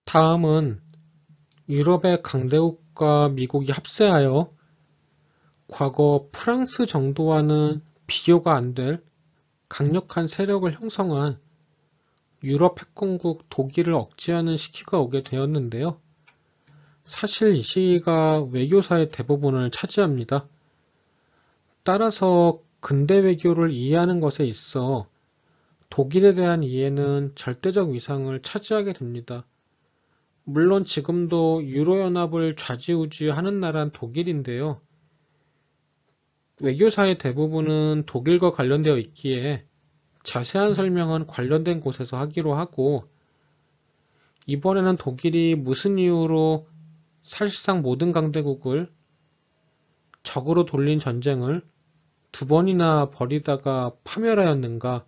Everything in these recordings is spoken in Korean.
다음은 유럽의 강대국과 미국이 합세하여 과거 프랑스 정도와는 비교가 안 될 강력한 세력을 형성한 유럽 패권국 독일을 억제하는 시기가 오게 되었는데요. 사실 이 시기가 외교사의 대부분을 차지합니다. 따라서 근대 외교를 이해하는 것에 있어 독일에 대한 이해는 절대적 위상을 차지하게 됩니다. 물론 지금도 유로연합을 좌지우지하는 나라는 독일인데요. 외교사의 대부분은 독일과 관련되어 있기에 자세한 설명은 관련된 곳에서 하기로 하고, 이번에는 독일이 무슨 이유로 사실상 모든 강대국을 적으로 돌린 전쟁을 두 번이나 벌이다가 파멸하였는가,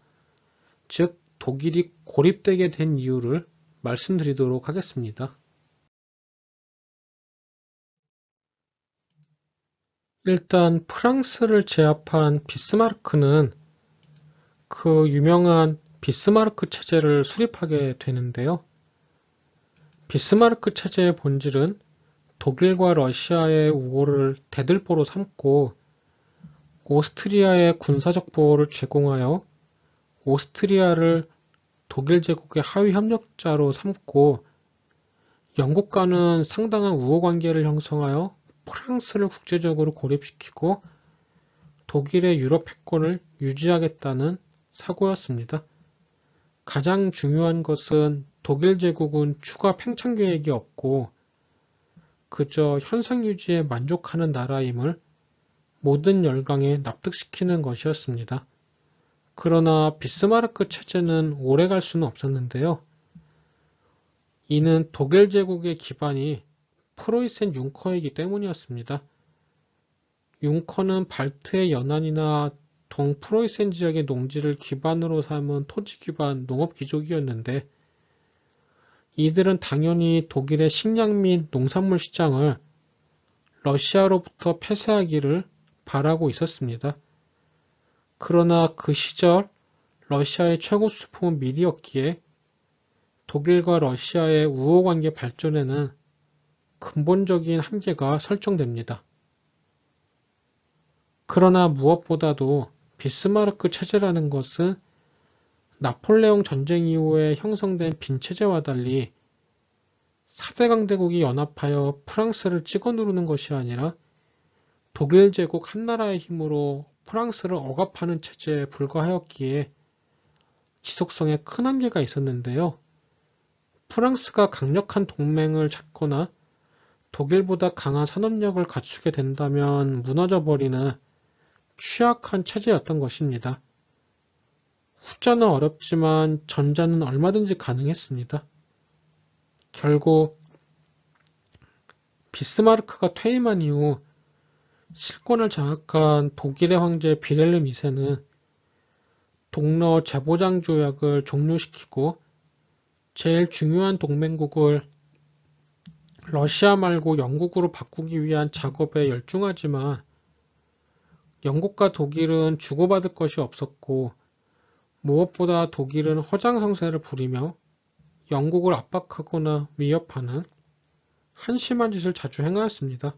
즉 독일이 고립되게 된 이유를 말씀드리도록 하겠습니다. 일단 프랑스를 제압한 비스마르크는 그 유명한 비스마르크 체제를 수립하게 되는데요. 비스마르크 체제의 본질은 독일과 러시아의 우호를 대들보로 삼고 오스트리아의 군사적 보호를 제공하여 오스트리아를 독일 제국의 하위 협력자로 삼고 영국과는 상당한 우호 관계를 형성하여 프랑스를 국제적으로 고립시키고 독일의 유럽 패권을 유지하겠다는 사고였습니다. 가장 중요한 것은 독일 제국은 추가 팽창 계획이 없고 그저 현상 유지에 만족하는 나라임을 모든 열강에 납득시키는 것이었습니다. 그러나 비스마르크 체제는 오래 갈 수는 없었는데요. 이는 독일 제국의 기반이 프로이센 융커이기 때문이었습니다. 융커는 발트해 연안이나 동프로이센 지역의 농지를 기반으로 삼은 토지 기반 농업 귀족이었는데 이들은 당연히 독일의 식량 및 농산물 시장을 러시아로부터 폐쇄하기를 바라고 있었습니다. 그러나 그 시절 러시아의 최고 수출품은 밀이었기에 독일과 러시아의 우호관계 발전에는 근본적인 한계가 설정됩니다. 그러나 무엇보다도 비스마르크 체제라는 것은 나폴레옹 전쟁 이후에 형성된 빈 체제와 달리 4대 강대국이 연합하여 프랑스를 찍어 누르는 것이 아니라 독일 제국 한나라의 힘으로 프랑스를 억압하는 체제에 불과하였기에 지속성에 큰 한계가 있었는데요. 프랑스가 강력한 동맹을 찾거나 독일보다 강한 산업력을 갖추게 된다면 무너져버리는 취약한 체제였던 것입니다. 후자는 어렵지만 전자는 얼마든지 가능했습니다. 결국 비스마르크가 퇴임한 이후 실권을 장악한 독일의 황제 빌헬름 2세는 동러 재보장 조약을 종료시키고 제일 중요한 동맹국을 러시아 말고 영국으로 바꾸기 위한 작업에 열중하지만 영국과 독일은 주고받을 것이 없었고 무엇보다 독일은 허장성세를 부리며 영국을 압박하거나 위협하는 한심한 짓을 자주 행하였습니다.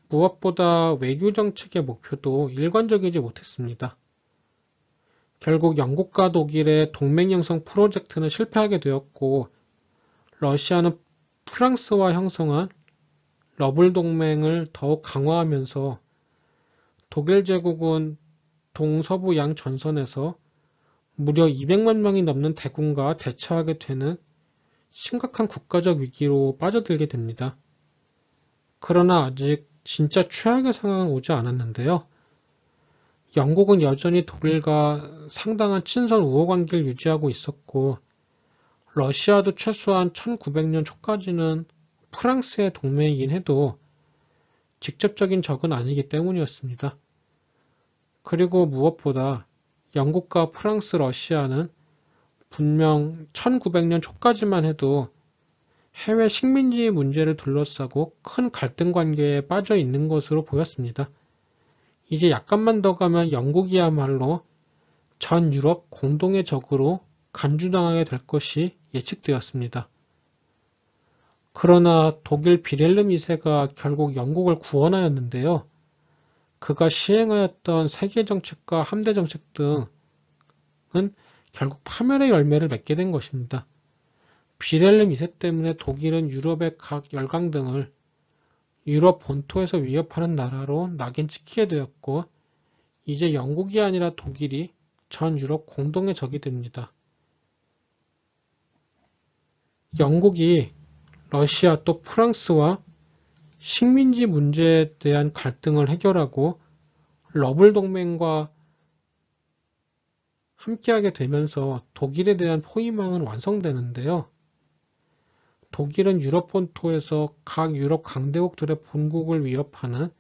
무엇보다 외교정책의 목표도 일관적이지 못했습니다. 결국 영국과 독일의 동맹 형성 프로젝트는 실패하게 되었고 러시아는 프랑스와 형성한 러블 동맹을 더욱 강화하면서 독일 제국은 동서부 양 전선에서 무려 200만 명이 넘는 대군과 대처하게 되는 심각한 국가적 위기로 빠져들게 됩니다. 그러나 아직 진짜 최악의 상황은 오지 않았는데요. 영국은 여전히 독일과 상당한 친선 우호 관계를 유지하고 있었고 러시아도 최소한 1900년 초까지는 프랑스의 동맹이긴 해도 직접적인 적은 아니기 때문이었습니다. 그리고 무엇보다 영국과 프랑스, 러시아는 분명 1900년 초까지만 해도 해외 식민지 문제를 둘러싸고 큰 갈등 관계에 빠져 있는 것으로 보였습니다. 이제 약간만 더 가면 영국이야말로 전 유럽 공동의 적으로 간주당하게 될 것이 예측되었습니다. 그러나 독일 빌헬름 2세가 결국 영국을 구원하였는데요. 그가 시행하였던 세계 정책과 함대 정책 등은 결국 파멸의 열매를 맺게 된 것입니다. 빌헬름 2세 때문에 독일은 유럽의 각 열강 등을 유럽 본토에서 위협하는 나라로 낙인 찍히게 되었고, 이제 영국이 아니라 독일이 전 유럽 공동의 적이 됩니다. 영국이 러시아 또 프랑스와 식민지 문제에 대한 갈등을 해결하고 러블 동맹과 함께하게 되면서 독일에 대한 포위망은 완성되는데요. 독일은 유럽 본토에서 각 유럽 강대국들의 본국을 위협하는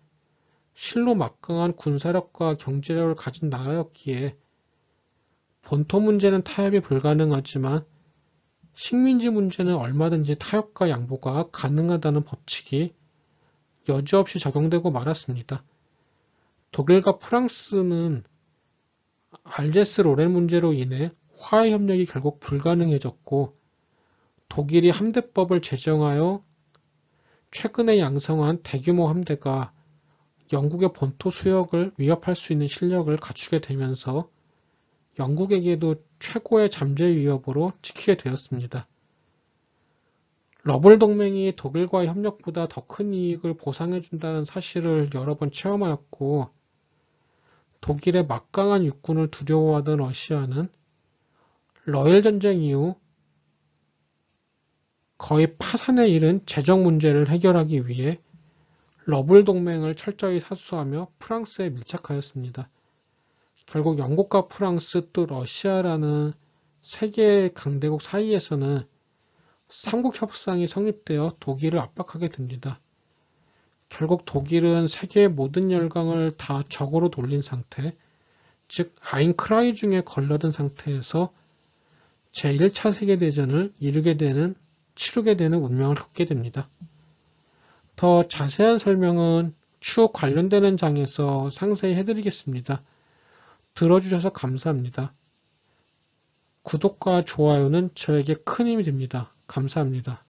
실로 막강한 군사력과 경제력을 가진 나라였기에 본토 문제는 타협이 불가능하지만 식민지 문제는 얼마든지 타협과 양보가 가능하다는 법칙이 여지없이 적용되고 말았습니다. 독일과 프랑스는 알제스 로렌 문제로 인해 화해 협력이 결국 불가능해졌고, 독일이 함대법을 제정하여 최근에 양성한 대규모 함대가 영국의 본토 수역을 위협할 수 있는 실력을 갖추게 되면서 영국에게도 최고의 잠재 위협으로 찍히게 되었습니다. 러블 동맹이 독일과의 협력보다 더 큰 이익을 보상해준다는 사실을 여러 번 체험하였고, 독일의 막강한 육군을 두려워하던 러시아는 러일 전쟁 이후 거의 파산에 이른 재정 문제를 해결하기 위해 러블 동맹을 철저히 사수하며 프랑스에 밀착하였습니다. 결국 영국과 프랑스 또 러시아라는 세계 강대국 사이에서는 삼국 협상이 성립되어 독일을 압박하게 됩니다. 결국 독일은 세계의 모든 열강을 다 적으로 돌린 상태, 즉 아인크라이 중에 걸러든 상태에서 제1차 세계대전을 치르게 되는 운명을 겪게 됩니다. 더 자세한 설명은 추후 관련되는 장에서 상세히 해드리겠습니다. 들어주셔서 감사합니다. 구독과 좋아요는 저에게 큰 힘이 됩니다. 감사합니다.